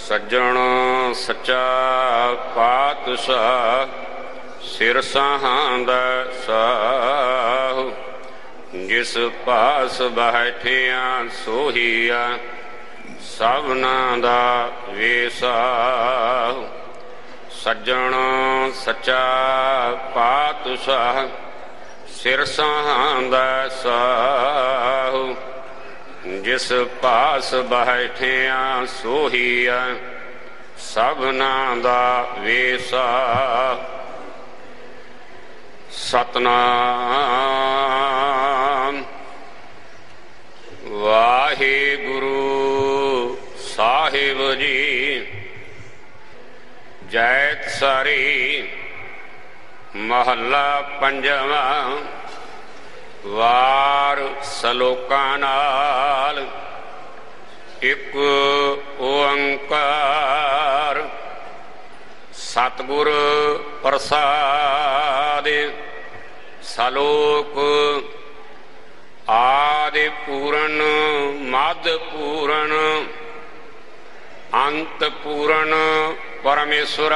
सज्जन सच्चा पातशाह सिर सहांदा साहु जिस पास बैठिया सोहिया सबना दा वेसाहु। सज्जन सच्चा पातशाह सिर सहांदा साहु जिस पास बैठिया सोहिया सबना दा वेसा। सतनाम वाहिगुरु साहिब जी। जैत सारी महला पंजवा वार सलोकां नाल। एक ओंकार सतगुर प्रसाद। सलोक आदि पूरन मद पूरन अंत पूरन परमेश्वर।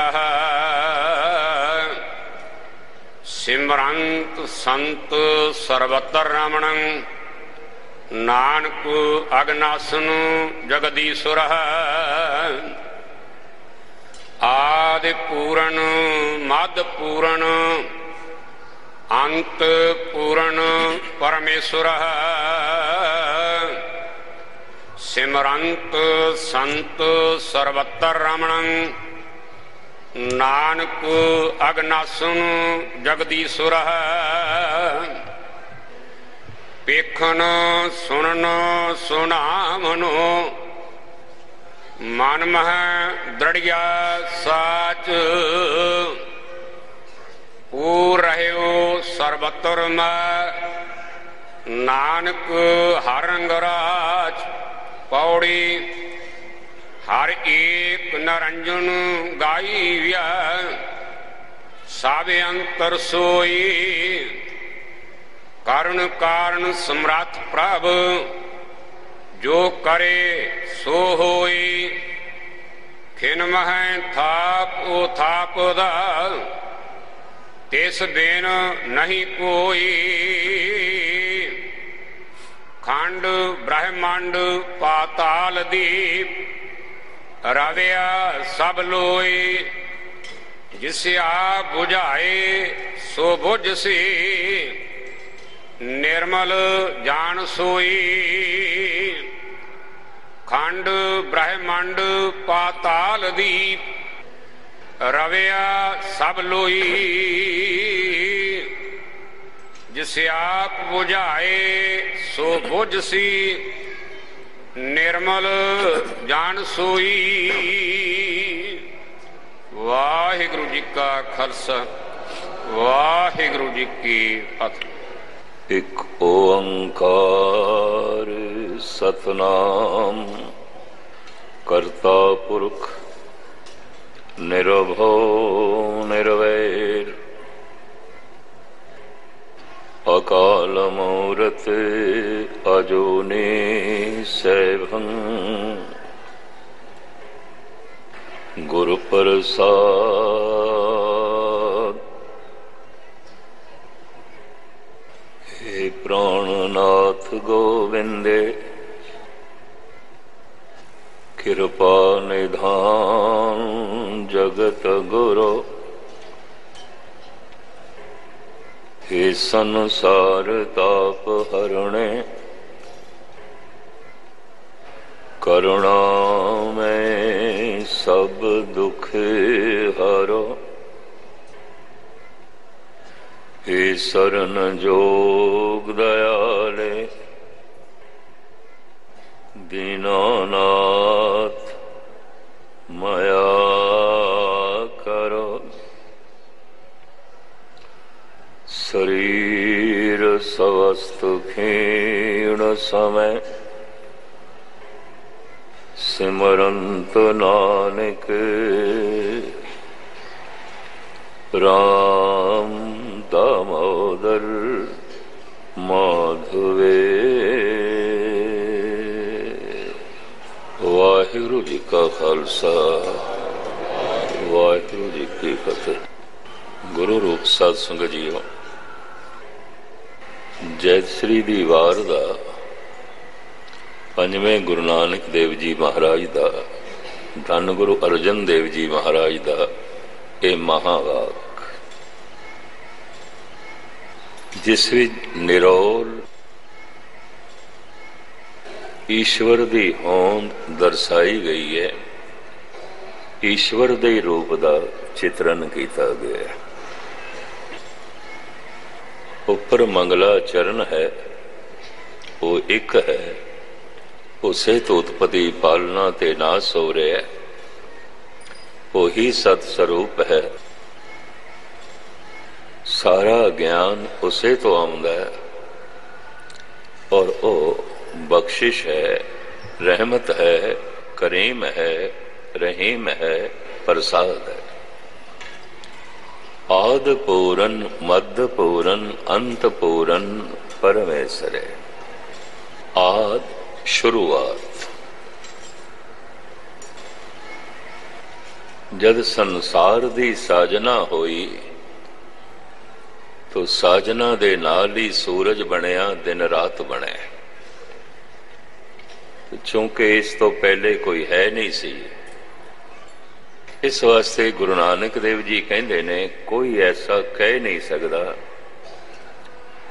सिमरंत संत सर्वत्र रमणं नानक अगनासन जगदीश्वर। आदि पूरन मद पूरन अंत पूरन परमेश्वर। सिमरंत संत सर्वत्र रमणं नानक अगनासन जगदीश्वर। पेखन सुनन सुनामनो मन मह दृढ़िया साच। पूर रहो सर्वत्र में नानक हर रंगराज। पौड़ी हर एक नरंजन गाइया सावे अंतर सोई। कर्ण कारण सम्राट प्रभु जो करे सो होई। खिन मह थाप ओ थाप दा तिस बिन नहीं कोई। खंड ब्रह्मांड पाताल दीप रविया सब लोई। जिसे आप बुझाए सो बुझ सी निर्मल जान सोई। खंड ब्रह्मांड पाताल दीप रविया सब लोई। जिसे आप बुझाए सो बुझ सी निर्मल जान सोई। वाहिगुरु जी का खालसा वाहिगुरु जी की फतेह। एक ओंकार सतनाम करता पुरख निरभव निर्वैर। अकाल मूरत अजूनी सैभं। गुरु प्रसाद। हे प्राणनाथ गोविंदे कृपा निधान जगत गुरु। हे संसार ताप हरणे करुणा में सब दुख हरो। हे शरण जोग दयाले दीनानाथ मया करो। शरीर स्वस्थ क्षीण समय सिमरंत नानक राम दामोदर माधवे। वाहिगुरु जी का खालसा वाहिगुरु जी की फतेह। गुरु रूप साध संगत जीओ, जैतश्री दी वार दा पंजवें गुरु नानक देव जी महाराज दा, धन गुरु अर्जन देव जी महाराज दा ये महावाक, जिस विच निरोल ईश्वर दी होंद दर्शाई गई है, ईश्वर दे रूप दा चित्रण किया गया है। उपर मंगला चरण है, वो एक है, उसे तो उत्पत्ति पालना ते नाश हो रहा है, वो ही सत स्वरूप है। सारा ज्ञान उसे तो आउंदा है और वो बख्शिश है, रहमत है, करीम है, रहीम है, प्रसाद है। आद पूरन मध्य पूरन अंत पूरन परमेश्वर है। आद शुरुआत, जद संसार दी साजना होई तो साजना दे नाल ही सूरज बनया, दिन रात बने। चूंकि इस तो पहले कोई है नहीं सी, इस वास्ते गुरु नानक देव जी कहते ने कोई ऐसा कह नहीं सकता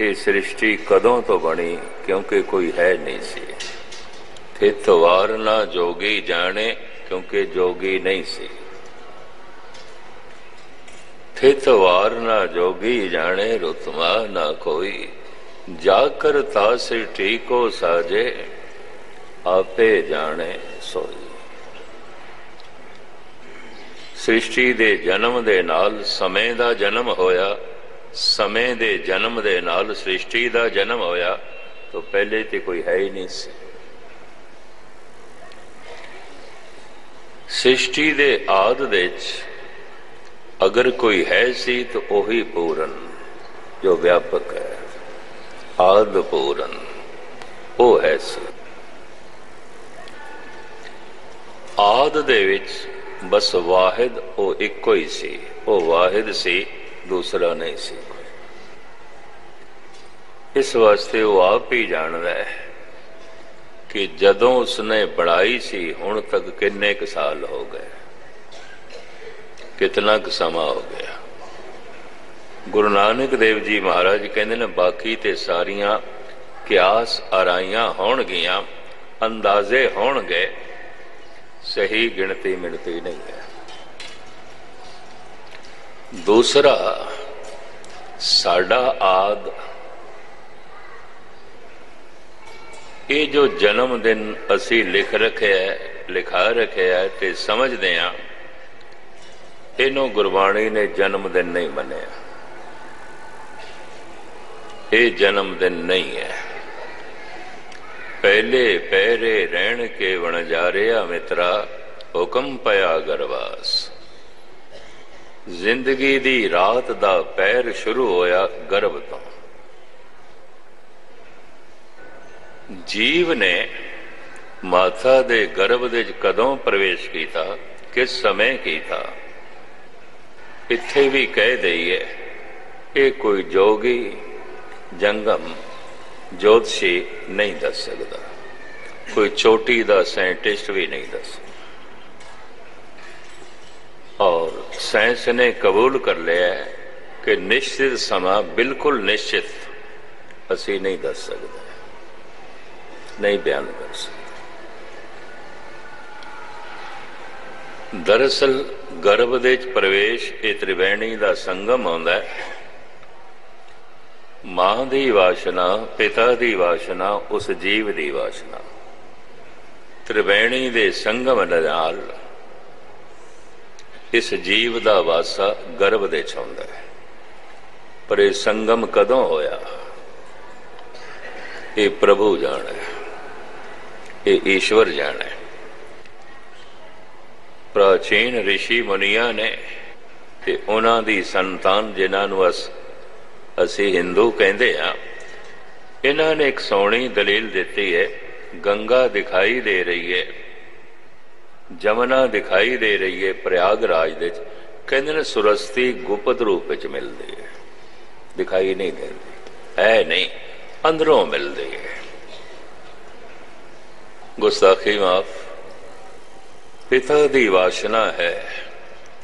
ये सृष्टि कदों तो बनी, क्योंकि कोई है नहीं सी। थित वार ना जोगी जाने, क्योंकि जोगी नहीं सी। थित वार ना जोगी जाने, रुतमा ना कोई, जाकर तास ठीको साजे, आपे जाने सोई। सृष्टि दे जन्म दे नाल समय दा जन्म होया, समय दे जन्म दे नाल सृष्टि दा जन्म होया, तो पहले तो कोई है ही नहीं सी। सृष्टि दे आद विच अगर कोई है सी तो वही पूरन जो व्यापक है, आद पूरन वो है सी। आद दे विच बस वाहिद वो इको ही सी, वो वाहिद सी, दूसरा नहीं सी। इस वास्ते वो आप ही जानता है कि जदों उसने बनाई सी हुण तक किन्ने क साल हो गए, कितना क समा हो गया। गुरु नानक देव जी महाराज कहते ने बाकी ते सारियां क्यास आराइयां होणगियां, अंदाजे होणगे, सही गिनती मिनती नहीं है। दूसरा, साडा आद ये जो जन्म दिन असी लिख रखे है, लिखा रखे है ते समझते हैं, इन्हों गुरबाणी ने जन्म दिन नहीं मनिया। ये जन्म दिन नहीं है। पहले पैरे रहन के वणजारिया मित्रा, हुक्म पया गरवास। जिंदगी दी रात दा पैर शुरू होया गर्भ तो। जीव ने माता दे गर्भ दे कदों प्रवेश किया, किस समय किया, इत्थे भी कह दईए ये कोई जोगी जंगम ज्योतिषी नहीं दस सकता, कोई चोटी दा साइंटिस्ट भी नहीं दस। और साइंस ने कबूल कर लिया है कि निश्चित समा बिल्कुल निश्चित असी नहीं दस सकते, नहीं बयान कर सकते। दरअसल गर्भ दे प्रवेश ये त्रिवेणी दा संगम आंदा है। मां दी वासना, पिता दी वासना, उस जीव दी वासना, त्रिवेणी दे संगम नाल इस जीव दा वासा गर्भ दे चाहुंदा है। पर यह संगम कदों होया, ये प्रभु जाने, ये ईश्वर जाने। प्राचीन ऋषि मुनिया ने ते उन्हां दी संतान जिन्हां नूं असी हिंदू कहते हैं, इन्होंने एक सोहनी दलील दी है। गंगा दिखाई दे रही है जमुना दिखाई दे रही है प्रयागराज दे कहते ने सुरस्ती गुप्त रूप च मिलती है, दिखाई नहीं देती है, नहीं अंदरों मिलती है। गुस्ताखी माफ। पिता दी वासना है,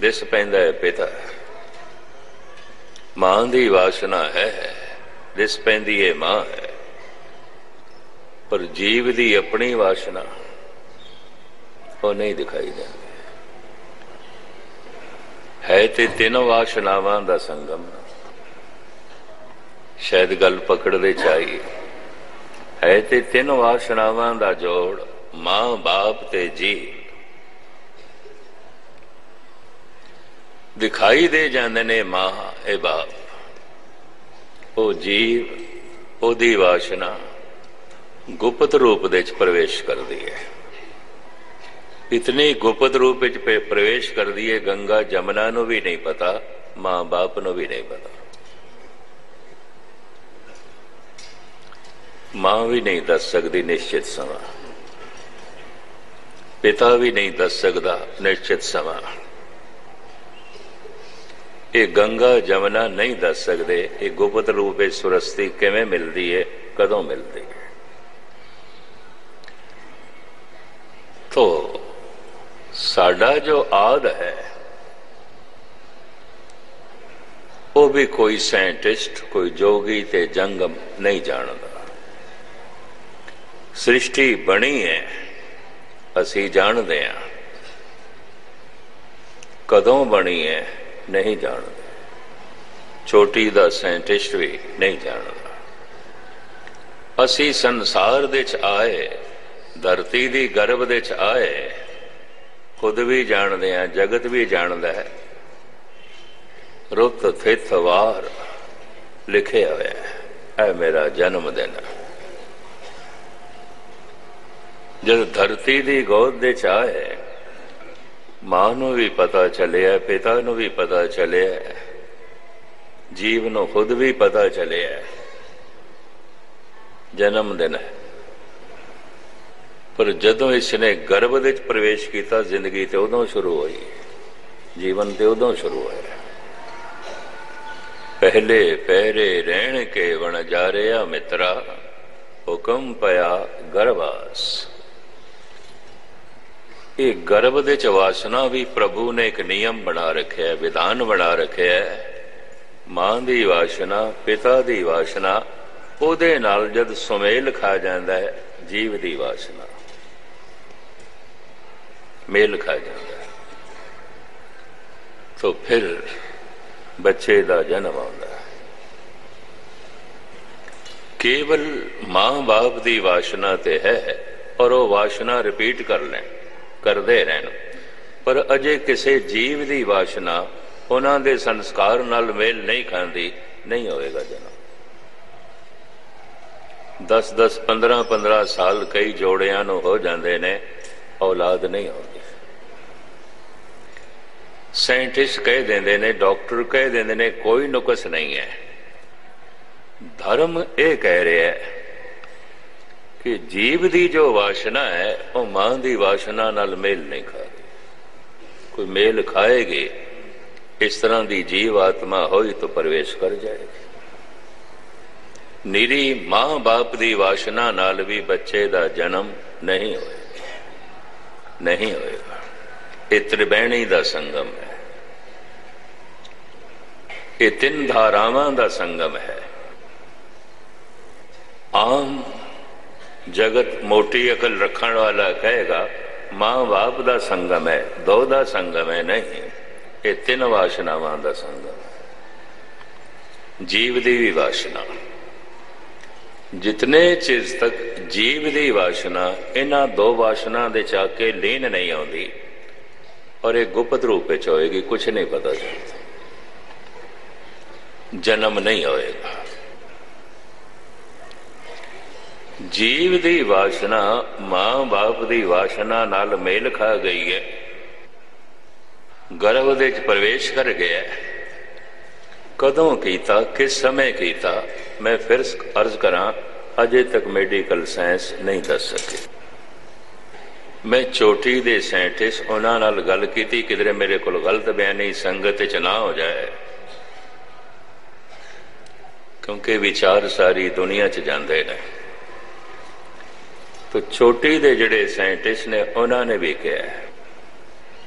दिस पैंदा है पिता। मां दी वासना है, दिस पैंदी है मां है। पर जीव दी अपनी वासना वो नहीं दिखाई देती है। ते तीनों वासनावां दा संगम, शायद गल पकड़दे चाहिए है। ते तीनों वासनावां दा जोड़ मां बाप ते जीव दिखाई दे जांदे ने। मां ए बाप, ओ जीव ओदी वासना गुप्त रूप दे प्रवेश कर दी है। इतनी गुप्त रूप प्रवेश कर दी है, गंगा जमुना नू भी नहीं पता, मां बाप नू भी नहीं पता, मां भी नहीं दस सकती निश्चित समा, पिता भी नहीं दस सकता निश्चित समा। ये गंगा जमुना नहीं दस सकते ये गुप्त रूप सुरस्ती किवें मिलती है, कदों मिलती है। तो साडा जो आद है वो भी कोई साइंटिस्ट, कोई जोगी ते जंगम नहीं जानता। सृष्टि बनी है असी जानते हैं, कदों बनी है नहीं जानते। छोटी दा साइंटिस्ट भी नहीं जानता। असी संसार दे च आए, धरती दी गर्भ दे च आए, खुद भी जानते हैं, जगत भी जानता है। रुत थित वार लिखे हुए है मेरा जन्मदिन। जब धरती दी गोद दे च आए, मां नू भी पता चलिया, पिता नू भी पता चलिया, जीव नू खुद भी पता चलिया जन्मदिन है। पर जदों इसने गर्भ विच प्रवेश किया, जिंदगी तो उदों शुरू हुई, जीवन तो उदों शुरू होया। पहले पैरे रहन के वन जा रहा मित्रा, हुक्म पया गर्भास। ये गर्भ दे च वासना भी प्रभु ने एक नियम बना रखे है, विधान बना रखे है। मां दी वासना, पिता दी वासना, उहदे नाल जद सुमेल खा जाता है, जीव दी वासना मेल खा जाता है, तो फिर बच्चे का जन्म आता है। केवल मां बाप की वासना ते है और वो वासना रिपीट कर लें, करते रहन। पर अजे किसी जीव की वासना उन्होंने दे संस्कार नाल मेल नहीं खाती, नहीं होएगा जन्म। 10-10, 15-15 साल कई जोड़ियां नूं हो जाते ने, औलाद नहीं होती। साइंटिस्ट कह देंदे ने, डॉक्टर कह देंदे ने कोई नुकस नहीं है। धर्म ये कह रहा है कि जीव की जो वासना है वो मां की वासना नाल मेल नहीं खा रही। कोई मेल खाएगी, इस तरह की जीव आत्मा होई तो प्रवेश कर जाएगी। निरी मां बाप की वासना नाल भी बच्चे का जन्म नहीं होएगा, नहीं होएगा। ये त्रिवेणी का संगम है, ये तीन धारावां का संगम है। आम जगत मोटी अकल रखने वाला कहेगा मां बाप का संगम है, दो का संगम है। नहीं, ये तीन वासनावां का संगम है। जीव की भी वासना, जितने चीज तक जीव की वासना इन्हां दो वासना दे चाके लीन नहीं आती और एक गुप्त रूप में होएगी, कुछ नहीं पता चलता, जन्म नहीं होएगा। जीव की वासना मां बाप की वासना नाल मेल खा गई है, गर्भ दे प्रवेश कर गया। कदों कीता, किस समय कीता, मैं फिर अर्ज करा, अजे तक मेडिकल साइंस नहीं दस सके। मैं चोटी दे साइंटिस्ट उन्हां नाल गल कीती, किधरे मेरे को गलत बयानी संगत च ना हो जाए, क्योंकि विचार सारी दुनिया च जाते हैं। तो चोटी दे जिहड़े साइंटिस्ट ने उन्होंने भी कहा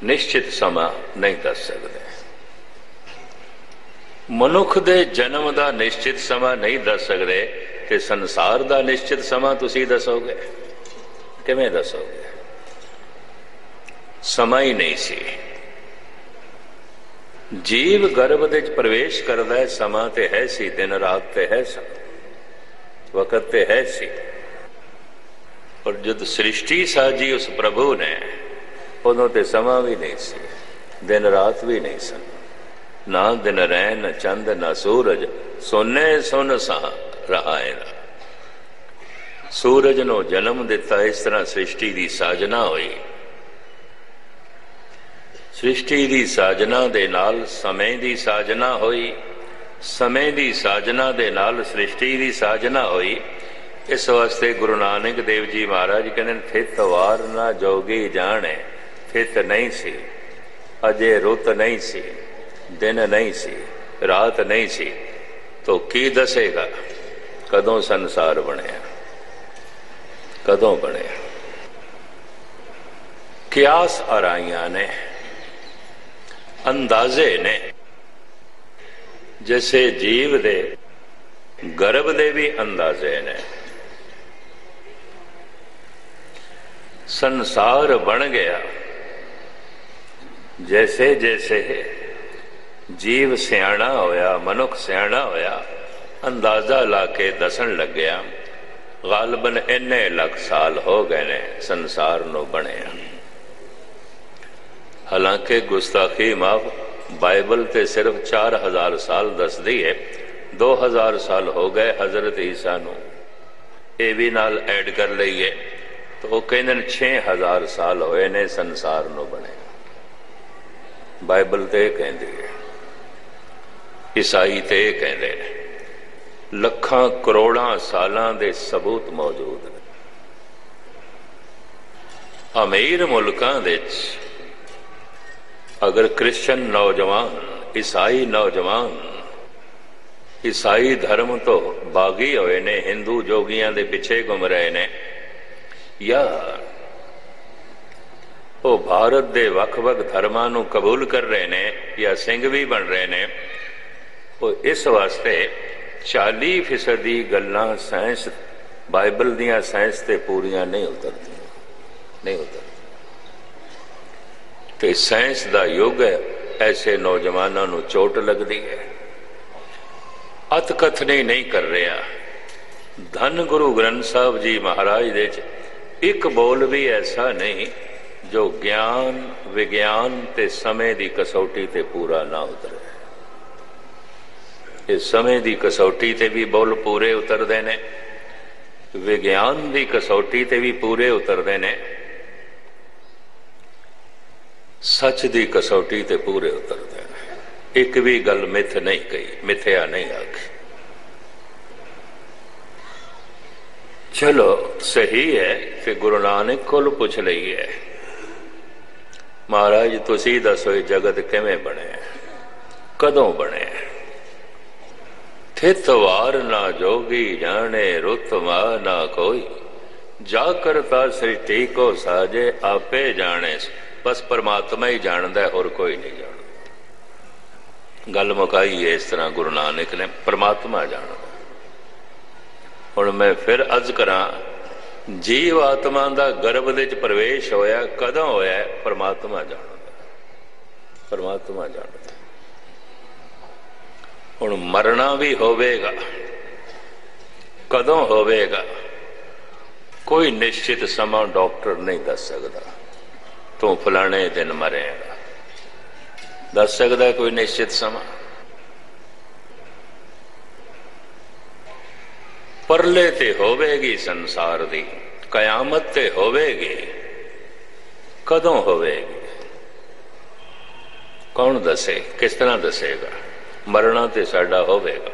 निश्चित समा नहीं दस सकते। मनुख दे जन्म का निश्चित समा नहीं दस सकते, ते संसार का निश्चित समा तुसी दसोगे? किवें दसोगे? समा ही नहीं सी। जीव गर्भ दे प्रवेश करता है, समा ते है सी, दिन रात ते है सा, वक़्त ते है सी। और जब सृष्टि साजी उस प्रभु ने, उदों ते समा भी नहीं सी, दिन रात भी नहीं सन, ना दिन रैन चंद ना सूरज, सोने सुन सा रहा है। सूरज नो जन्म दिता, इस तरह सृष्टि की साजना हुई। सृष्टि की साजना दे नाल समय की साजना हुई, समय की साजना दे नाल सृष्टि की साजना हुई। इस वास्ते गुरु नानक देव जी महाराज कहते थित वार ना जोगी जाने, थित नहीं सी, अजे रुत नहीं सी, दिन नहीं सी, रात नहीं सी, तो की दसेगा कदों संसार बनया, कदों बनया। कियास आराइयां ने, अंदाजे ने, जैसे जीव दे गर्भ दे भी अंदाजे ने। संसार बन गया, जैसे जैसे जीव सियाणा होया, मनुख सियाणा होया, अंदाजा ला के दसन लग गया गालबन इन्ने लख साल हो गए ने संसार नो बनिया। हालांकि गुस्ताखी माफ, बाइबल ते सिर्फ 4000 साल दसदी है, 2000 साल हो गए हजरत ईसा नू, ये भी नाल ऐड कर लईए तो वो कहते 6000 साल होए ने संसार नू बने। बाइबल ते कहती है, ईसाई ते कहते हैं, लखां करोड़ां सालां दे सबूत मौजूद ने। अमीर मुल्कां दे अगर क्रिश्चन नौजवान, ईसाई नौजवान ईसाई धर्म तो बागी होए ने, हिंदू जोगियां दे पिछे घूम रहे ने, या वो भारत दे वख-वख धर्मां नू कबूल कर रहे ने या सिंह भी बन रहे ने, वो इस वास्ते 40% गल्लां साइंस बाइबल दियां साइंस ते पूरियां नहीं उतरती, नहीं उतरती। तो साइंस का युग है, ऐसे नौजवानों नू चोट लगती है। अतकथनी नहीं कर रहा। धन गुरु ग्रंथ साहब जी महाराज दे एक बोल भी ऐसा नहीं जो ज्ञान विज्ञान ते समय की कसौटी ते पूरा ना उतरे। इस समय की कसौटी ते भी बोल पूरे उतरते ने, विज्ञान की कसौटी ते भी पूरे उतरते ने, सच की कसौटी ते पूरे उतरते हैं। एक भी गल मिथ नहीं कही, मिथ्या नहीं आखी। चलो सही है कि गुरु नानक को पुछ लईए, महाराज तुसी दसो जगत किवें बने, कदों बने? थित वार ना जोगी जाने, रुत मा ना कोई, जा करता सृष्टि को साजे, आपे जाने। बस परमात्मा ही जानता है, और कोई नहीं जानता। गल मुकाई है इस तरह गुरु नानक ने, परमात्मा जानता। हुण मैं फिर अर्ज करा, जीव आत्मा का गर्भ दे प्रवेश होया कदों होया? परमात्मा जानता, परमात्मा जानता। हुण मरना भी होवेगा, कदों होवेगा कोई निश्चित समा डॉक्टर नहीं दस सकता। तू फलाने दिन मरेगा, दस सकता कोई निश्चित समा? परले ते होवेगी संसार दी, कयामत ते होवेगी, कदों होवेगी कौन दसे, किस तरह दसेगा? मरना ते साडा होवेगा,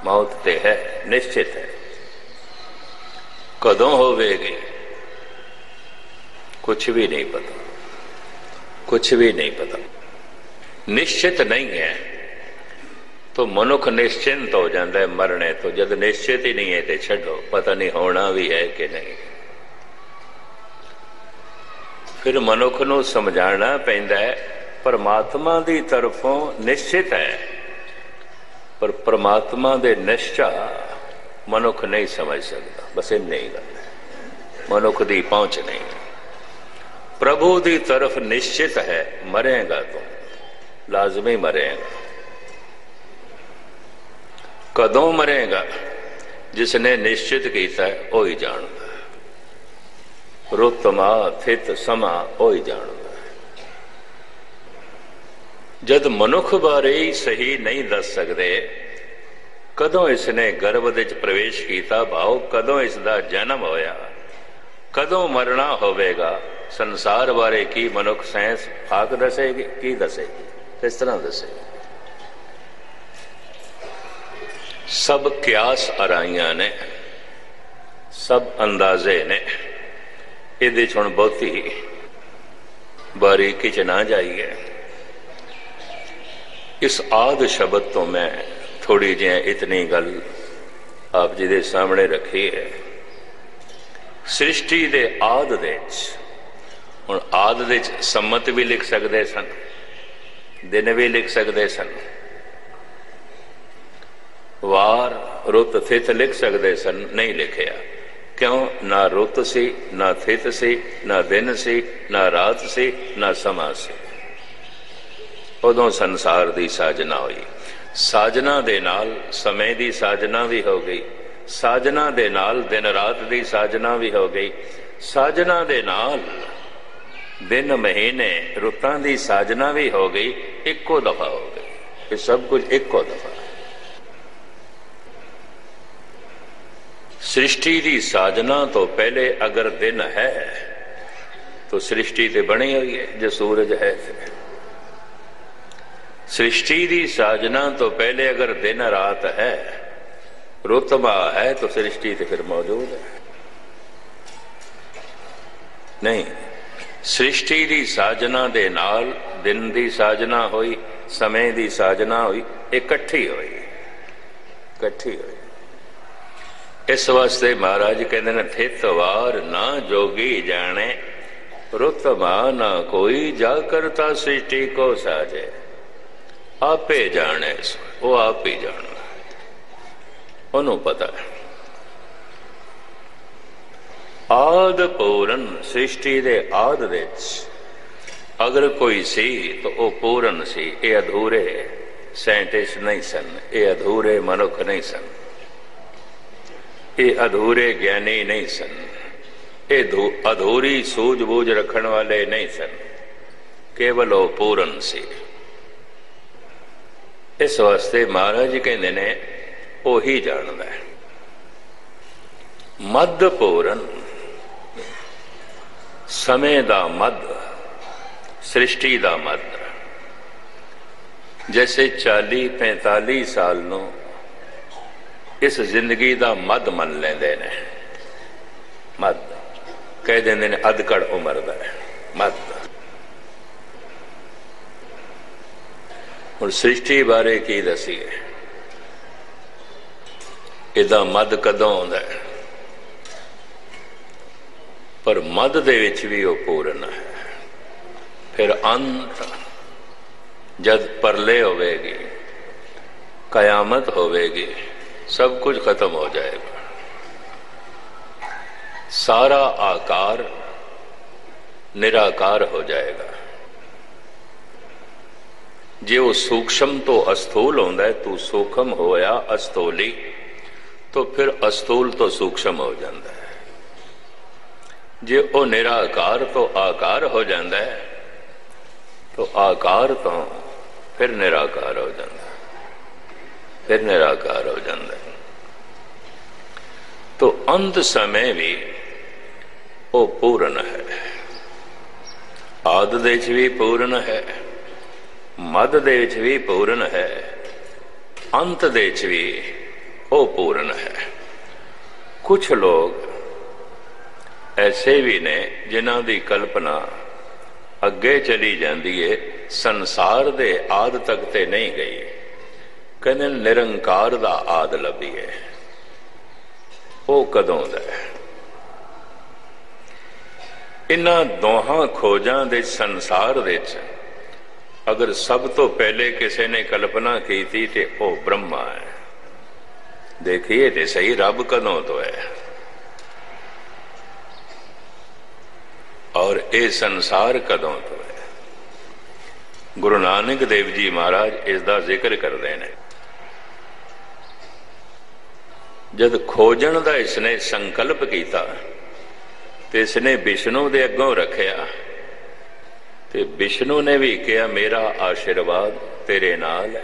मौत ते है, निश्चित है। कदों होवेगी कुछ भी नहीं पता, कुछ भी नहीं पता। निश्चित नहीं है तो मनुख निश्चिंत हो जाता है मरने तो। जब निश्चित ही नहीं है तो छो, पता नहीं होना भी है कि नहीं। फिर मनुख नूं समझाना पैंदा है परमात्मा दी तरफों निश्चित है, पर परमात्मा दे निश्चा मनुख नहीं समझ सकता। बस इन्नी ही गल है, मनुख दी पहुंच नहीं। प्रभु दी तरफ निश्चित है, मरेगा तो लाजमी मरेगा। कदों मरेगा जिसने निश्चित किया है वो ही जानता है। रुतमा थित समा वो ही जानता है। जद मनुख बारे ही सही नहीं दस सकते कदों इसने गर्भ विच प्रवेश किया, भाव कदों इसका जन्म होया, कदों मरना होवेगा, संसार बारे की मनुख साइंस फाक दसेगी की दसेगी, किस तरह दसेगी। सब क्यास आराइया ने, सब अंदाजे ने, ये हुण बहुती बारीकी च ना जाइए। इस आद शब्द तो मैं थोड़ी जी इतनी गल आप जी दे सामने रखी है। सृष्टि दे आद दे हुण आद दे सम्मत भी लिख सकते सन, दिन भी लिख सकते सन, वार रुत थित लिख सकते सन, नहीं लिखिया। क्यों? ना रुत सी, ना थित सी, ना दिन सी, ना रात सी, ना समा सी। उदों संसार दी साजना हुई। साजना दे नाल समय दी साजना भी हो गई, साजना दे नाल दिन रात दी साजना भी हो गई, साजना दे नाल दिन महीने रुतां दी साजना भी हो गई, इक्को दफा हो गई। ये सब कुछ इक्को दफा। सृष्टि की साजना तो पहले अगर दिन है तो सृष्टि तो बनी हुई है जो सूरज है। सृष्टि की साजना तो पहले अगर दिन रात है, रुतबा है, तो सृष्टि तो फिर मौजूद है नहीं। सृष्टि की साजना दे नाल दिन की साजना हुई, समय की साजना हुई, इकट्ठी हुई, इकट्ठी हुई। इस वास्ते महाराज कहते हैं थित वार ना जोगी जाने, रुतबा ना कोई जा करता सृष्टि को साजे। आपे जाने, वो आप ही जानना, उन्होंने पता है। आद पूरन सृष्टि दे आद विच अगर कोई सी तो वो पूरन सी। ये अधूरे साइंटिस्ट नहीं सन, ये अधूरे मनुख नहीं सन, ये अधूरे ज्ञानी नहीं सन, ये अधूरी सूझबूझ रखने वाले नहीं सन, केवल वो पूरन सी। इस वास्ते महाराज जी कहते ने वो ही जानता है। मद पूरन, समय दा मद, सृष्टि दा मद। जैसे 40-45 साल नो इस जिंदगी दा मद मन लेंदे ने, मद कह देंदे ने अधकड़ उम्र दा मद। और सृष्टि बारे की दसीए, इदा मद कदों आउंदा है, पर मद दे विच भी वो पूर्ण है। फिर अंत जद परले होवेगी, कयामत होवेगी, सब कुछ खत्म हो जाएगा। सारा आकार निराकार हो जाएगा। जे वो सूक्ष्म तो अस्थूल होता है, तू सूक्ष्म होया अस्थूली, तो फिर अस्थूल तो सूक्ष्म हो जाता है। जे वो निराकार तो आकार हो जाता है, तो आकार तो फिर निराकार हो जाता है, फिर निराकार हो जाता है। तो अंत समय भी वो पूर्ण है, आद दे विच भी पूर्ण है, मद दे विच भी पूर्ण है, अंत दे विच भी वो पूर्ण है। कुछ लोग ऐसे भी ने जिन्हां दी कल्पना अगे चली जाती है, संसार दे आद तक ते नहीं गई। कहते निरंकार दा आद लभी है, वो कदों दा है? इन्हां दोहां खोजां दे संसार दे अगर सब तो पहले किसी ने कल्पना की थी तो वो ब्रह्मा है। देखिए तो सही, रब कदों तो है और ये संसार कदों तो है? गुरु नानक देव जी महाराज इसका जिक्र करते हैं। जब खोजण का इसने संकल्प किया तो इसने विष्णु के अगों रखिया, तो विष्णु ने भी कहा मेरा आशीर्वाद तेरे नाल है,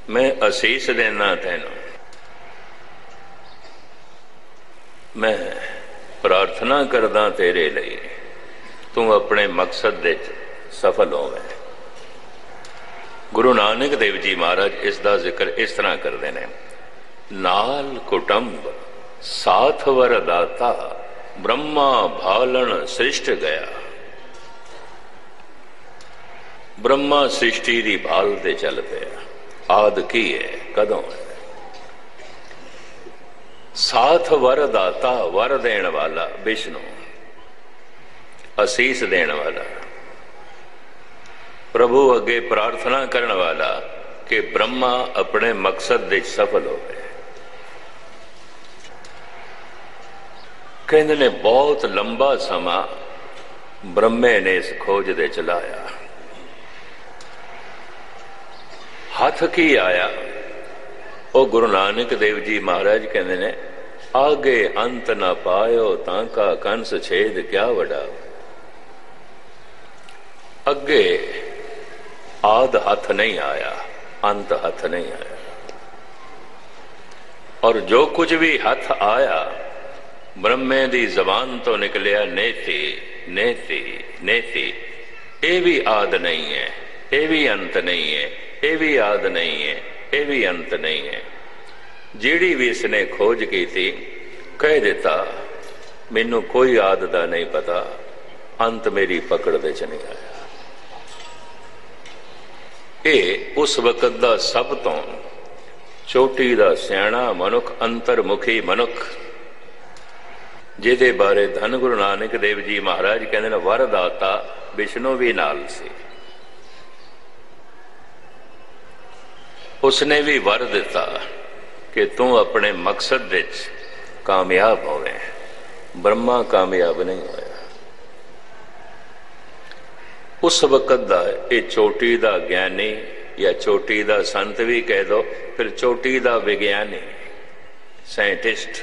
मैं असीस देना तेन, मैं प्रार्थना करदा तेरे लिए, तू अपने मकसद दे सफल होवे। गुरु नानक देव जी महाराज इसका जिक्र इस तरह करते हैं। नाल कुटुंब साथ वरदाता, ब्रह्मा भालन सृष्ट गया। ब्रह्मा सृष्टि की भाल ते चल पिया। आद की है, कदों है? साथ वरदाता, वर देने वाला विष्णु, असीस देने वाला, प्रभु अगे प्रार्थना करने वाला कि ब्रह्मा अपने मकसद दे सफल हो गए। कहते ने बहुत लंबा समा ब्रह्मे ने इस खोज दे चलाया। हथ की आया? ओ गुरु नानक देव जी महाराज कहते ने आगे अंत न पायो ताका कंस छेद क्या वड़ा। अगे आद हथ नहीं आया, अंत हथ नहीं आया, और जो कुछ भी हथ आया ब्रह्मे दी जबान तो निकलिया नेति नेति नेति। ये भी आद नहीं है, ये भी अंत नहीं है, ये भी आद नहीं है, ये भी अंत नहीं है। जिहड़ी भी इसने खोज की थी कह दिता मैनू कोई आद दा नहीं पता, अंत मेरी पकड़ दे च नहीं आया। ये उस वक्त दा सब तो चोटी दा सियाणा मनुख, अंतरमुखी मनुख, जिहदे बारे धन गुरु नानक देव जी महाराज कहते हैं वरदाता विष्णु भी नाल सी। उसने भी वर दिता कि तू अपने मकसद विच कामयाब होवे। ब्रह्मा कामयाब नहीं होया। उस वक्त दा ये चोटी दा ज्ञानी या चोटी दा संत भी कह दो, फिर चोटी दा विज्ञानी साइंटिस्ट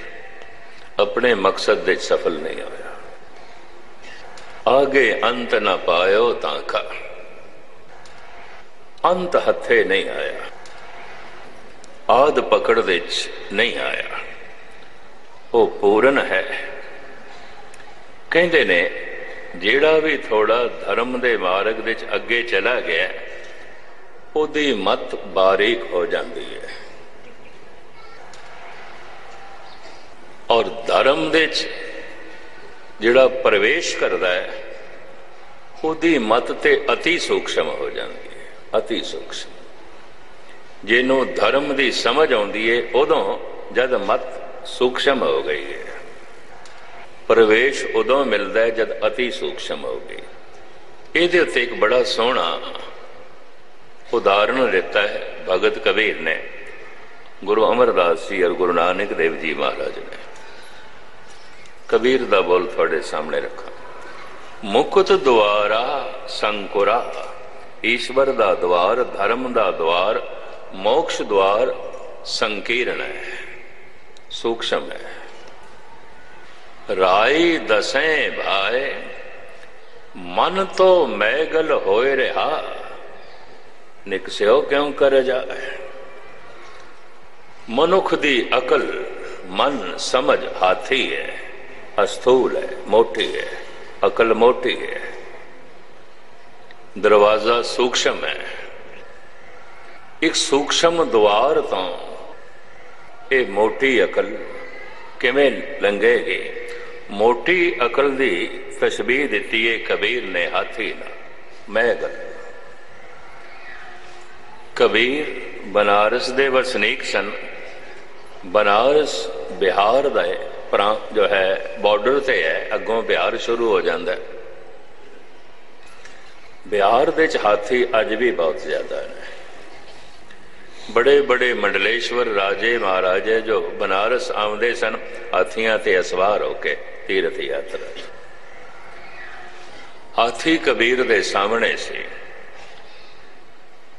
अपने मकसद विच सफल नहीं होया। आगे अंत न पायो ताका, अंत हथे नहीं आया, आद पकड़ विच नहीं आया, वो पूर्ण है। कहते ने जेड़ा भी थोड़ा धर्म दे मार्ग विच अगे चला गया उहदी मत बारीक हो जाती है, और धर्म दे जेड़ा प्रवेश करता है उहदी मत ते अति सूक्ष्म हो जाती है, अति सूक्ष्म। जिन्हों धर्म की समझ आती है उदों जद मत सूक्ष्म हो गई है, प्रवेश उदों मिलता है जब अति सूक्ष्म हो गई। ये उत्ते एक बड़ा सोहना उदाहरण देता है भगत कबीर ने, गुरु अमरदास जी और गुरु नानक देव जी महाराज ने। कबीर दा बोल थोड़े सामने रखा। मुकुत द्वारा संकुरा, ईश्वर दा द्वार, धर्म दा द्वार, मोक्ष द्वार संकीर्ण है, सूक्ष्म है। राई दसें भाए मन तो मैगल होए रहा, निकस्यो क्यों कर जाए। मनुख दी अकल मन समझ हाथी है, अस्थूल है, मोटी है, अकल मोटी है, दरवाजा सूक्ष्म है। एक सूक्ष्म द्वार तो ये मोटी अकल किवें लंघेगी। मोटी अकल दी तशबीह दिती है कबीर ने हाथी ना मैगल। कबीर बनारस दे वसनीक सन। बनारस बिहार दा जो है बॉर्डर से है, अगों बिहार शुरू हो जाता है। बिहार दे हाथी अज भी बहुत ज्यादा है। बड़े बड़े मंडलेश्वर राजे महाराजे जो बनारस आउंदे सन हाथियां ते असवार होके तीर्थ यात्रा। हाथी कबीर दे सामने सी।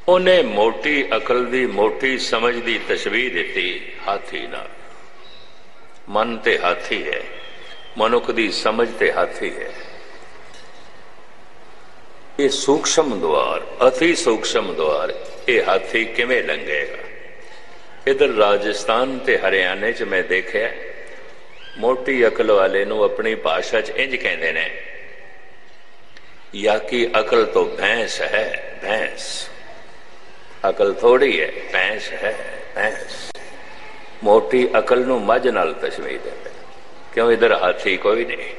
उन्हें मोटी अकल दी मोटी समझ दी तशबीह दी हाथी नाल। मन ते हाथी है, मनुख दी समझ ते हाथी है। ये सूक्ष्म द्वार, अति सूक्ष्म द्वार, ये हाथी किवें लंघेगा। इधर राजस्थान ते हरियाणे च मैं देखा मोटी अकल वाले नूं अपनी भाषा च इंज कहंदे ने, या की अकल तो भैंस है, भैंस अकल थोड़ी है, भैंस है भैंस। मोटी अकल नूं मझ नाल तशबीह देंदे। क्यों इधर हाथी कोई नहीं,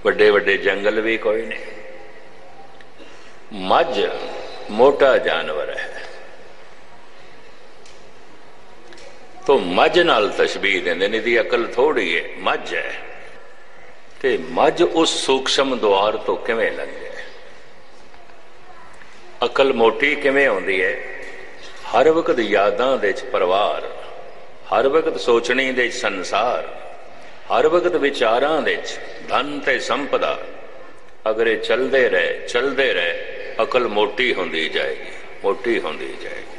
बड़े बड़े जंगल भी कोई नहीं। मझ मोटा जानवर है तो मझ नाल तशबीह देंदे ने। दी अकल थोड़ी है, मझ है, ते मझ उस सूक्ष्म द्वार तो किवें लंघे। अकल मोटी किवें आउंदी है? हर वक्त यादां दे च परिवार, हर वक्त सोचने दे संसार, हर वक्त विचारां दे धन ते संपदा। अगर ये चलते रहे अकल मोटी होंदी जाएगी, मोटी होंदी जाएगी।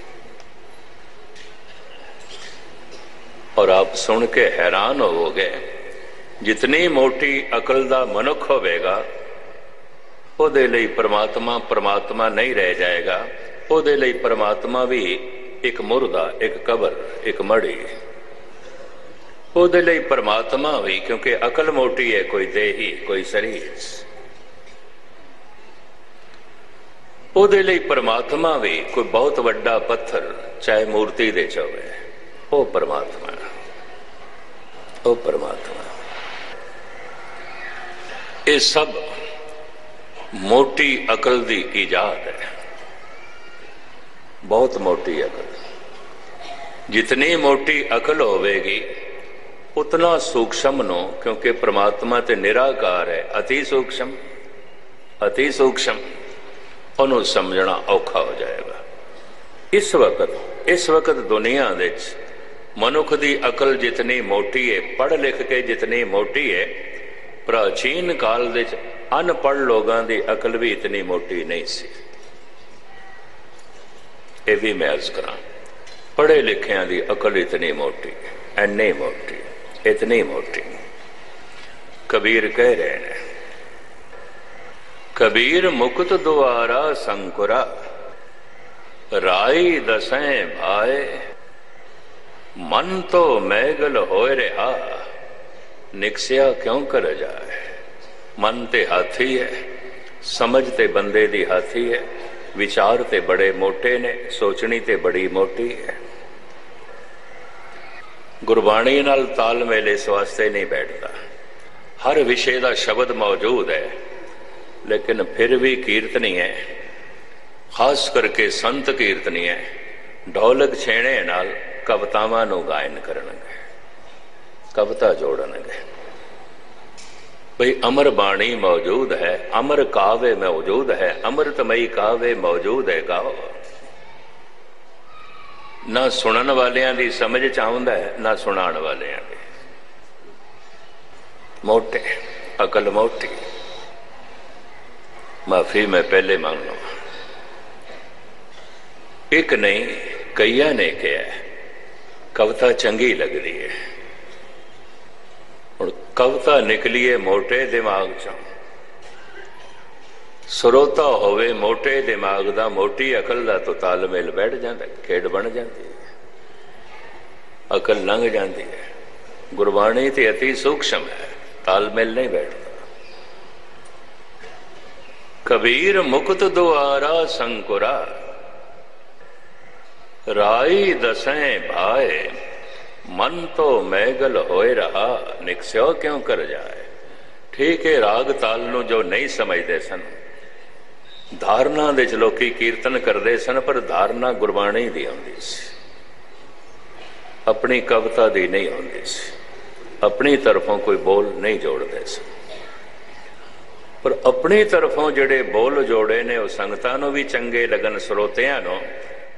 और आप सुन के हैरान होवोगे, जितनी मोटी अकल दा मनुख होवेगा ओदे लई परमात्मा परमात्मा नहीं रह जाएगा। ओदे लई परमात्मा भी एक मुर्दा, एक कबर, एक मड़ी। ओदे लई परमात्मा भी, क्योंकि अकल मोटी है, कोई देही कोई शरीर। ओदे लई परमात्मा भी कोई बहुत वड्डा पत्थर, चाहे मूर्ति दे होवे, ओ परमात्मा, ओ परमात्मा। ये सब मोटी अकल दी इजाद है, बहुत मोटी अकल। जितनी मोटी अकल होवेगी उतना सूक्ष्म नो, क्योंकि परमात्मा ते निराकार है, अति सूक्ष्म, अति सूक्ष्म, उन्होंने समझना औखा हो जाएगा। इस वक्त दुनिया दे मनुख दी अकल जितनी मोटी है, पढ़ लिख के जितनी मोटी है, प्राचीन काल दे अनपढ़ लोगों की अकल भी इतनी मोटी नहीं सी। ये भी मैं अर्ज करा, पढ़े लिखिया की अकल इतनी मोटी, इन्नी मोटी, इतनी मोटी। कबीर कह रहे हैं, कबीर मुकुत द्वारा संकुरा, राई दसें भाए, मन तो मैगल होए रहा, निकसिया क्यों कर जाए। मन ते हाथी है, समझ ते बंदे दी हाथी है, विचार ते बड़े मोटे ने, सोचनी ते बड़ी मोटी है। गुरबाणी नाल तालमेल इस वास्ते नहीं बैठता। हर विषय का शब्द मौजूद है, लेकिन फिर भी कीर्तनी है, खास करके संत कीर्तनी है, ढोलक छेणे नाल कवितावां नूं गायन करनगे, कविता जोड़नगे। भाई अमर बाणी मौजूद है, अमर काव्य मौजूद है, अमृतमयी काव्य मौजूद है, गाओ। ना सुनन वालियां दी समझ च आउंदा है, ना सुनाण वालियां दी। मोटे अकल मोटी। माफी मैं पहले मांग लूं, एक नहीं कईया ने कहा कविता चंगी लगती है। और कविता निकली है मोटे दिमाग चों, स्रोता होवे मोटे दिमाग दा, मोटी अकल दा तो तालमेल बैठ जाता, खेड बन जाती है, अकल लंघ जाती है। गुरबाणी ते अति सूक्ष्म है, तालमेल नहीं बैठता। कबीर मुकुत द्वारा संकुरा, राई दसें भाए, मन तो मैगल होए रहा, निकस्यो क्यों कर जाए। ठीक है, राग ताल ਨੂੰ जो नहीं समझते सन, धारणा ਦੇ ਚ ਲੋਕੀ ਕੀਰਤਨ ਕਰਦੇ ਸਨ, ਪਰ धारणा ਗੁਰਬਾਣੀ ਦੀ ਆਉਂਦੀ ਸੀ, अपनी कविता ਦੀ नहीं आती सी, अपनी तरफों कोई बोल नहीं जोड़ते सन। पर अपनी तरफों जिहड़े बोल जोड़े ने वो संगतां नूं भी चंगे लगन, ਸਰੋਤਿਆਂ ਨੂੰ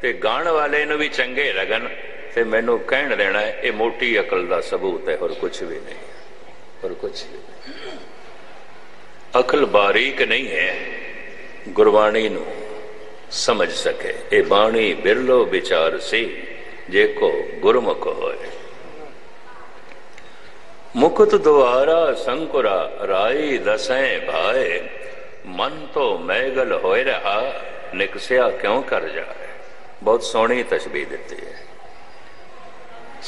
ते गाण वाले नूं भी चंगे लगन, ते मैनूं कहण देना ये मोटी अकल का सबूत है, और कुछ भी नहीं, और कुछ भी नहीं। अकल बारीक नहीं है, गुरबाणी नूं समझ सके। ये बाणी बिरलो विचार सी, जेको गुरमुख होए। मुकुत द्वारा संकुरा राई दसें भाए, मन तो मैगल होए रहा, निकसिया क्यों कर जाए। बहुत सोहनी तशबीह दिती है।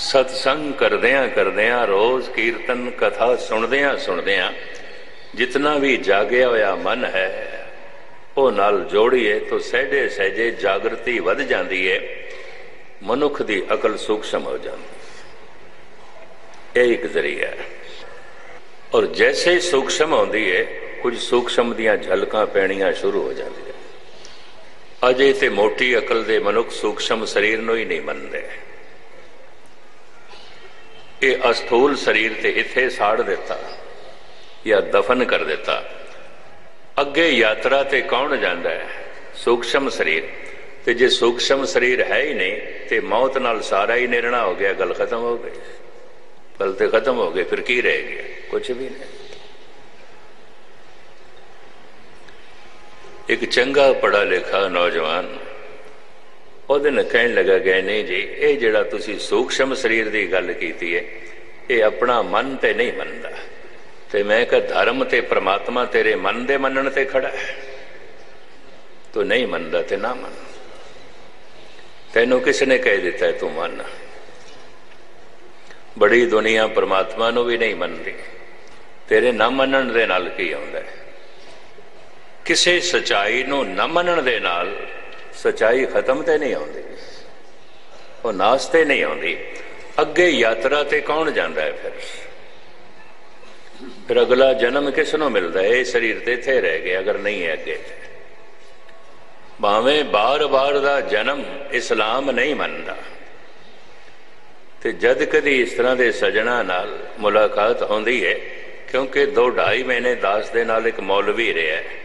सत्संग करदियां करदियां, रोज कीर्तन कथा सुनदियां सुनदियां, जितना भी जागया होया मन है वो नाल जोड़िए तो सहजे सहजे जागृति वध जाती है, मनुख की अकल सूक्ष्म हो जाती है। यह एक जरिया है। और जैसे ही सूक्ष्म होती है, कुछ सूक्ष्म दियां झलकां पैणियां शुरू हो जाती है। अजे ते मोटी अकल दे मनुख सूक्ष्म शरीर नूं ही नहीं मनते। ये अस्थूल शरीर ते इत्थे साड़ दिता या दफन कर दिता, अगे यात्रा ते कौन जाता है? सूक्ष्म शरीर। ते जे सूक्ष्म शरीर है ही नहीं, तो मौत नाल सारा ही निर्णय हो गया, गल खत्म हो गई, गल तो खत्म हो गई, फिर की रह गया? कुछ भी नहीं। एक चंगा पढ़ा लिखा नौजवान ਉਹਦੇ ਨਾਲ ਕਹਿਣ ਲੱਗਾ गए नहीं जी, ये ਜਿਹੜਾ ਤੁਸੀਂ सूक्ष्म शरीर की गल की है, ये अपना मन ते नहीं मनता। ते मैं कहा धर्म ते परमात्मा तेरे मन दे मनन ते खड़ा है, तो नहीं मनता ते ना मन। तेनों किसने कह दिता है तू मन? बड़ी दुनिया परमात्मा नूं भी नहीं मनती, तेरे न मनन दे नाल की आउंदा है? किसी सच्चाई नूं न मनन दे नाल सच्चाई खत्म ते नहीं आउंदी, वो नास ते नहीं आउंदी। अगे यात्रा ते कौन जांदा है? फिर अगला जन्म किस नूं मिलदा है? ये शरीर ते इत्थे रह गया, अगर नहीं है अगे भावें बार बार दा जन्म इस्लाम नहीं मनता। ते जद कदी इस तरह के सजना नाल मुलाकात होंदी है, क्योंकि 2-2.5 महीने दास दे नाल एक मौलवी रहा है,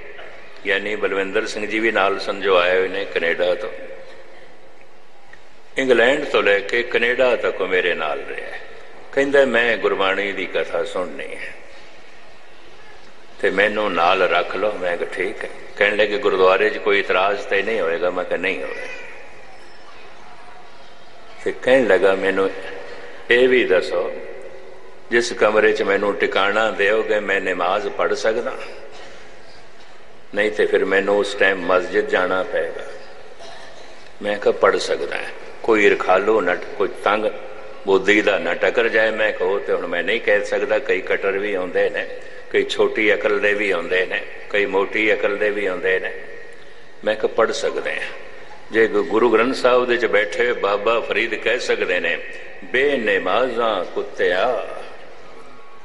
यानी बलविंदर सिंह जी भी नाल समझो आए हुए ने कनेडा तो, इंग्लैंड तो लैके कनेडा तक मेरे नाल रहा है। कहंदा मैं गुरबाणी की कथा सुननी है, तो मैनू नाल रख लो। मैं कहा ठीक है। कहने लगे गुरुद्वारे च कोई इतराज तो नहीं होएगा? मैं कहा नहीं होगा। फिर कहने लगा मैनू ये भी दसो, जिस कमरे च मैनू टिकाणा दोगे मैं नमाज पढ़ सकदा? नहीं तो फिर मैनू उस टाइम मस्जिद जाना पेगा। मैं कहा पढ़ सकदा है। कोई रखालू नट, कोई तंग बुद्धि का न टकर जाए। मैं कहो तो हुण मैं नहीं कह सकता, कई कटर भी आउंदे ने, कई छोटी अकल दे भी आउंदे ने, कई मोटी अकल दे भी आउंदे ने। मैं कहा पढ़ सकते हैं। जे गुरु ग्रंथ साहब दे च बैठे बाबा फरीद कह सकते ने, बेनमाजा कुत्तिया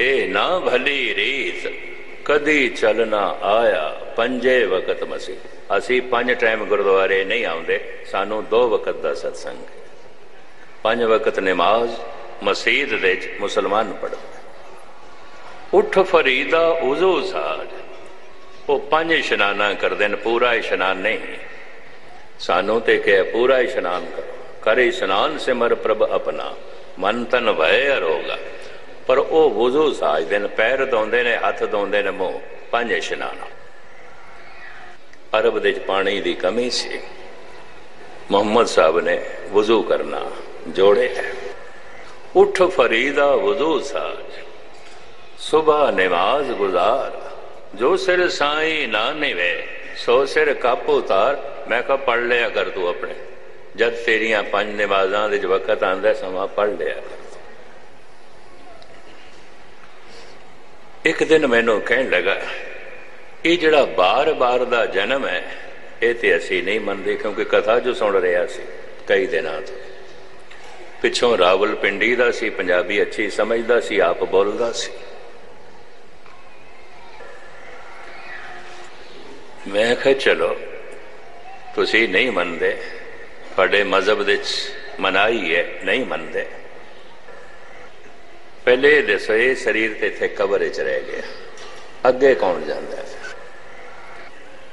ए ना भली रीत, कदी चलना आया पंजे वकत मसीह। असी 5 टाइम गुरुद्वारे नहीं आउंदे, सानू 2 वकत का सत्संग, 5 वकत नमाज मसीद दे मुसलमान पढ़ते। उठ फरीदा उजू साज, वो 5 इशनाना करते हैं, पूरा इशनान नहीं। सानू ते क्या पूरा इशनान करो, करे इशनान से मर प्रभ अपना, मन तन भय अरोगा। पर वो वुजू साजते हैं, पैर धोंदे ने, हथ धोंदे ने, मुंह, 5 इशनान। अरब दे पानी की कमी सी, मोहम्मद साहब ने वुजू करना जोड़े है। उठ फरीदा वुजू साज, सुबह नमाज गुजार, जो सिर साई ना निवे सो सिर कप उतार। मैं कहा पढ़ लिया कर तू अपने, जब तेरिया 5 नमाजा दे वक्त आंदा समा पढ़ लिया कर। एक दिन मैनू कहन लगा ये जड़ा बार बार दा जन्म है ये तो असी नहीं मनते, क्योंकि कथा जो सुन रहा सी कई दिन तो पिछों रावलपिंडी दा सी, पंजाबी अच्छी समझदा सी, आप बोलदा सी। मैं कहा चलो तुसी नहीं मनते, तुहाडे मजहब दे मनाही है, नहीं मनते, पहले दसो ये शरीर तो इत्थे कबर च रह गया, अगे कौन जाता है?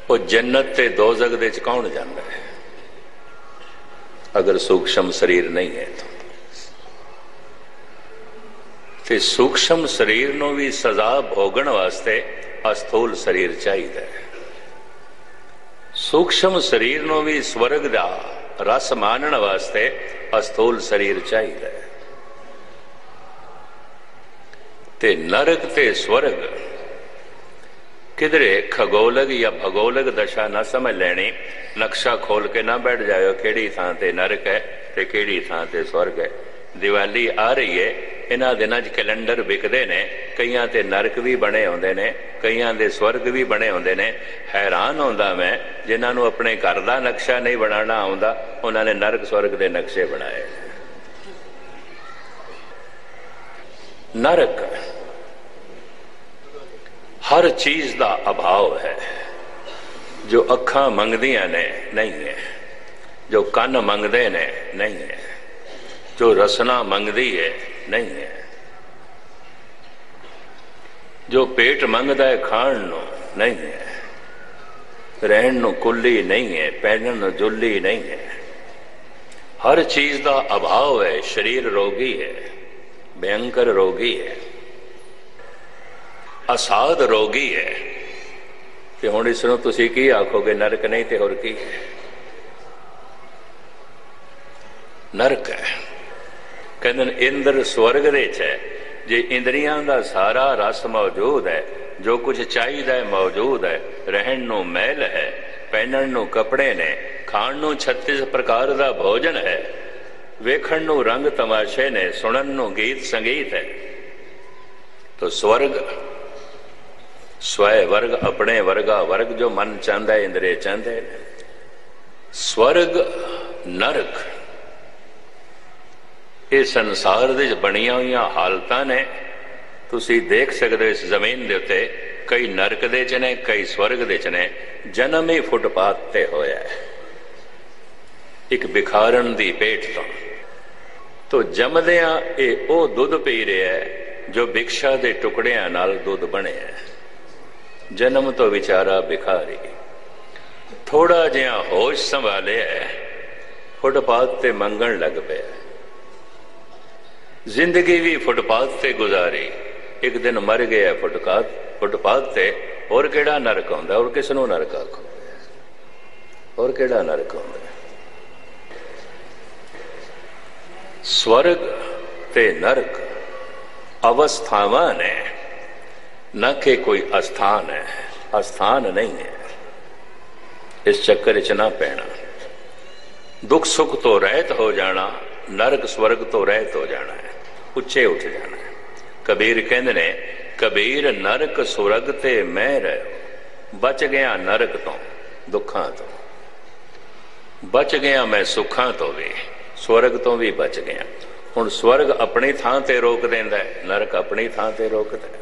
वो जन्नत ते दोज़ख दे च कौन जाता है अगर सूक्ष्म शरीर नहीं है तो सूक्ष्म शरीर नूं भी सजा भोगण वास्ते अस्थूल शरीर चाहिए। सूक्ष्म शरीर नूं भी स्वर्ग दा रस मानण वास्ते अस्थूल शरीर चाहिए। ते नरक ते स्वर्ग किधरे खगोलक या भगोलक दशा ना समझ लेनी, नक्शा खोल के ना बैठ जाओ केड़ी थां ते नरक है ते केड़ी थां ते स्वर्ग है। दिवाली आ रही है, इन्हां दिनां च कैलेंडर विकदे ने, कईयां ते नरक भी बने होंदे ने, कईयां दे स्वर्ग भी बने होंदे ने। हैरान होंदा मैं जिन्हां नूं अपने घर दा नक्शा नहीं बनाना आउंदा, उन्हां ने नरक स्वर्ग दे नक्शे बनाए। नरक हर चीज का अभाव है। जो अखां मंगदियां ने नहीं है, जो कन मंगदे ने नहीं है, जो रसना मंगदी है नहीं है, जो पेट मंगदा है खाण नूं नहीं है, रहन नूं कुल्ली नहीं है, पहनण नूं जुल्ली नहीं है। हर चीज का अभाव है। शरीर रोगी है, भयंकर रोगी है, असाध रोगी है। ते हुण इसनूं तुसीं की आखोगे? नरक नहीं ते होर की है? नरक है। कहंदे ने इंद्र स्वर्ग दे च है। जे इंद्रियां दा सारा रस मौजूद है, जो कुछ चाहिए है मौजूद है, रहन नूं महल है, पहनण नूं कपड़े ने, खाण नूं 36 प्रकार का भोजन है, वेखण नूं रंग तमाशे ने, सुनन नूं गीत संगीत है, तो स्वर्ग स्वय वर्ग अपने वर्गा वर्ग जो मन चाहता है इंद्रिय चाहते हैं। स्वर्ग नरक ये संसार दे बनिया हुई हालतां ने। तुसी देख सकते हो इस जमीन दे उत्ते कई नरक दे च ने, कई स्वर्ग दे च ने। जन्म ही फुटपाथ ते होया है, एक भिखारन दी पेट तो जमदियां ये ओ दुध पी रहा है जो भिक्षा दे टुकड़ियां नाल दुध बने है। जन्म तो विचारा भिखारी, थोड़ा जिहा होश संभाले है, फुटपाथ ते मंगण लग पे। जिंदगी भी फुटपाथ ते गुजारी, एक दिन मर गया फुटपाथ ते। और केड़ा नरक आउंदा? और किसनों नरक आखो? और केड़ा नरक आउंदा? स्वर्ग ते नरक अवस्थावां ने, न कि कोई अस्थान है। अस्थान नहीं है, इस चक्कर च ना पैना। दुख सुख तो रहत हो जाना, नरक स्वर्ग तो रहत हो जाना है, उच्चे उठ जाना है। कबीर कहंदे ने, कबीर नरक सुरग ते मैं रहो, बच गया नरक तो दुखां तो, बच गया मैं सुखां तो भी, स्वर्ग तो भी बच गया। हुण स्वर्ग अपनी थां ते रोक देंदा है, नरक अपनी थां ते रोकदा है।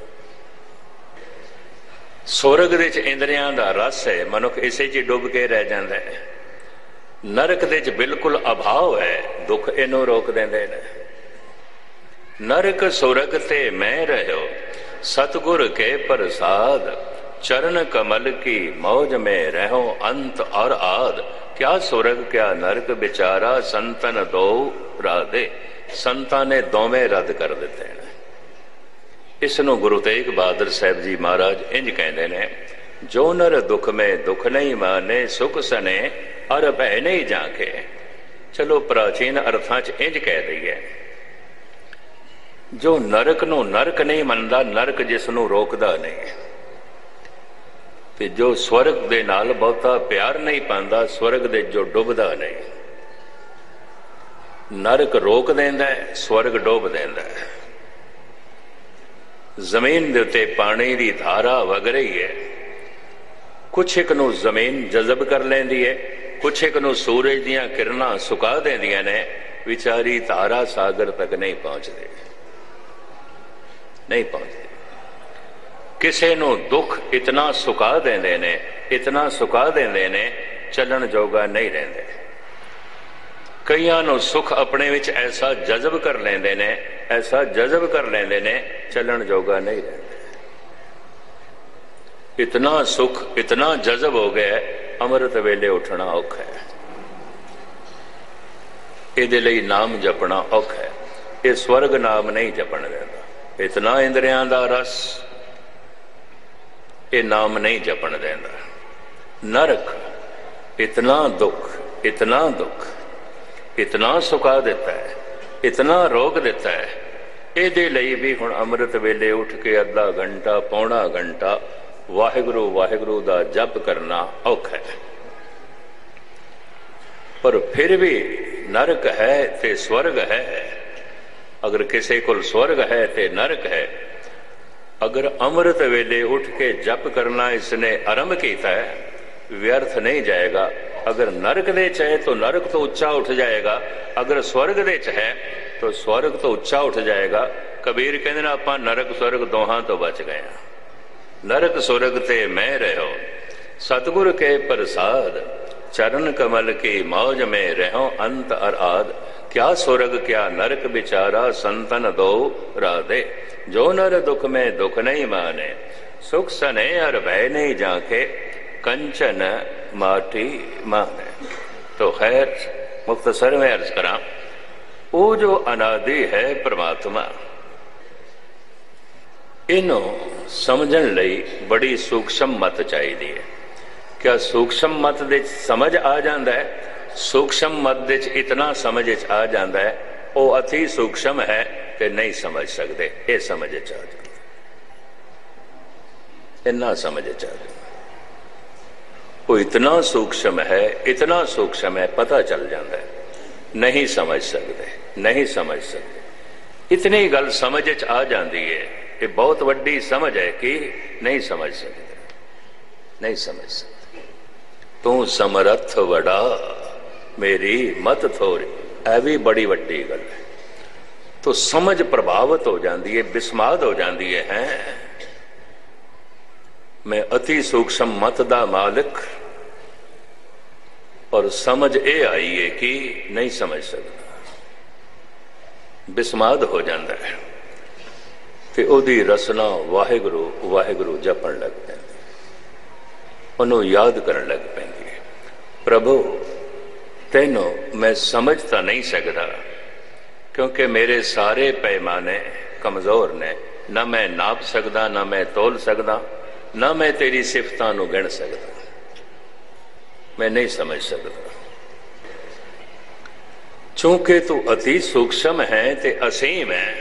स्वर्ग दे च इंद्रियां दा रस है, मनुख इसे च डुब के रह जाता है। नरक दे च बिल्कुल अभाव है, दुख इनू रोक देंदे ने। नरक सुरग ते मैं रहो, सतगुर के प्रसाद, चरण कमल की मौज में रहो अंत और आद। क्या सुरग क्या नरक बिचारा, संतन दो राधे। संतां ने दोवें रद्द कर दिते हैं। इसनों गुरु तेग बहादुर साहब जी महाराज इंज कहते ने, जो नर दुख में दुख नहीं माने, सुख सने अर भय नहीं जाके। चलो प्राचीन अर्थां च इंज कह दी है, जो नरक नूं नरक नहीं मनदा, नरक जिसनों रोकदा नहीं, ते जो स्वर्ग दे नाल बहुता प्यार नहीं पांदा, स्वर्ग दे जो डुबदा नहीं। नरक रोक देंदा है, स्वर्ग डुब देंदा है। जमीन दे उत्ते पानी की धारा वग रही है, कुछ एक नूं जमीन जज़ब कर लेंदी है, कुछ एक नूं सूरज दीयां किरणां सुका देंदियां ने। विचारी धारा सागर तक नहीं पहुंचती, नहीं पहुंचती। किसे नूं दुख इतना सुका देंदे ने, इतना सुका देंदे ने चलन जोगा नहीं रहंदे। कईयां नूं सुख अपने विच ऐसा जज़ब कर लेंदे ने, ऐसा जज़ब कर लेंदे ने, चलन जोगा नहीं रहंदे। इतना सुख इतना जज़ब हो गया अमृत वेले उठना औखा है, इहदे लई नाम जपना औखा है। ये स्वर्ग नाम नहीं जपण देंदा। इतना इंद्रियां दा रस ये नाम नहीं जपण देंदा। नरक इतना दुख, इतना दुख, इतना सुखा देता है, इतना रोक देता है। इहदे लई भी हुण अमृत वेले उठ के अद्धा घंटा पौना घंटा वाहिगुरू वाहिगुरू दा जप करना औखा है। पर फिर भी नरक है ते स्वर्ग है। अगर किसी को स्वर्ग है ते नरक है। अगर अमृत वेले उठ के जप करना इसने आरंभ किया है, व्यर्थ नहीं जाएगा। अगर नरक दे च है तो नरक तो उच्चा उठ जाएगा, अगर स्वर्ग दे च है तो स्वर्ग तो उच्चा उठ जाएगा। कबीर कहते ना आपां नरक स्वर्ग दोहां तो बच गए। नरक स्वर्ग ते मैं रहो, सतगुर के प्रसाद, चरण कमल की मौज में रहो अंत और आद। क्या स्वर्ग क्या नरक बिचारा, संतन दो राधे। जो नर दुख में दुख नहीं माने, सुख सने और भय नहीं जाके, कंचन माटी माने। तो खैर मुख्तसर में अर्ज करा, वो जो अनादि है परमात्मा, इनों समझण लई बड़ी सूक्ष्म मत चाहिए। क्या सूक्ष्म मत दे समझ आ जाता है? सूक्ष्म मत दे इतना समझ आ जाता है, वो अति सूक्ष्म है कि नहीं समझ सकते। ये समझ आ जाता, इतना समझ आ जाता। वो इतना सूक्ष्म है, इतना सूक्ष्म है, पता चल जाता है। नहीं समझ सकते, नहीं समझ सकते। इतनी गल समझ आ जाती है। ये बहुत वड्डी समझ है कि नहीं समझ सकते, नहीं समझ सकते। तू समर्थ वड़ा मेरी मत थोड़ी, यह भी बड़ी वड्डी गल है। तो समझ प्रभावित हो जाती है, बिस्माद हो जाती है। मैं अति सूक्ष्म मत दा मालिक, और समझ ये आई है कि नहीं समझ सकता, बिस्माद हो जाता है। ते ओदी रसना वाहिगुरू वाहिगुरू जपण लग पैंदी, उन्होंने याद करन लग पैंदी है। प्रभु तेनों मैं समझ तो नहीं सकता, क्योंकि मेरे सारे पैमाने कमजोर ने। ना मैं नाप सकता, ना मैं तोल सकता, ना मैं तेरी सिफतां नूं गिण सकता। मैं नहीं समझ सकता। चूंकि तू अति सूक्ष्म है ते असीम है,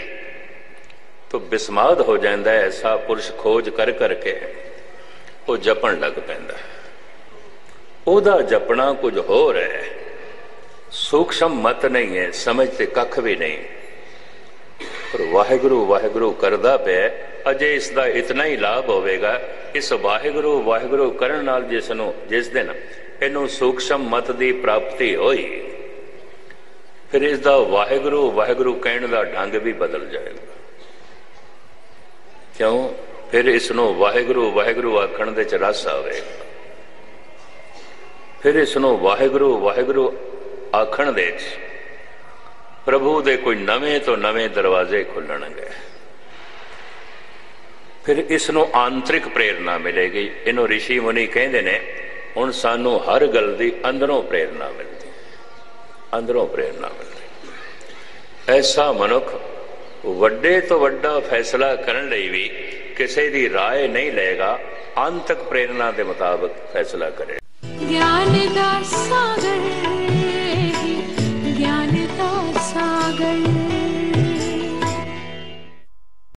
तो बिस्माद हो जाता है। ऐसा पुरुष खोज कर करके वो जपण लग पैंदा। ओदा जपना कुछ होर है, सूक्ष्म मत नहीं है, समझते कख भी नहीं। पर वाहिगुरू वाहिगुरू करदा पे अजे इसका इतना ही लाभ होवेगा। इस वाहिगुरू वाहिगुरू करन नाल जिस दिन इनू सूक्ष्म मत की प्राप्ति होई, फिर इसका वाहिगुरू वाहिगुरू कहने का ढंग भी बदल जाएगा। क्यों? फिर इसनों वाहिगुरू वाहिगुरू आखण दे च रस आवेगा। फिर इसनों वाहिगुरू वाहिगुरू आखण दे च प्रभु दे कोई नवे तो नवे दरवाजे खुलणगे। फिर इसनों आंतरिक प्रेरणा मिलेगी। इनों ऋषि मुनि कहते ने हुण सानू हर गल दी अंदरों प्रेरणा मिलती, अंदरों प्रेरणा मिलती। ऐसा मनुख वड्डे तो वड्डा फैसला करने लई भी किसी की राय नहीं लेगा, आंतरिक प्रेरणा के मुताबिक फैसला करे। ज्ञान दा सागर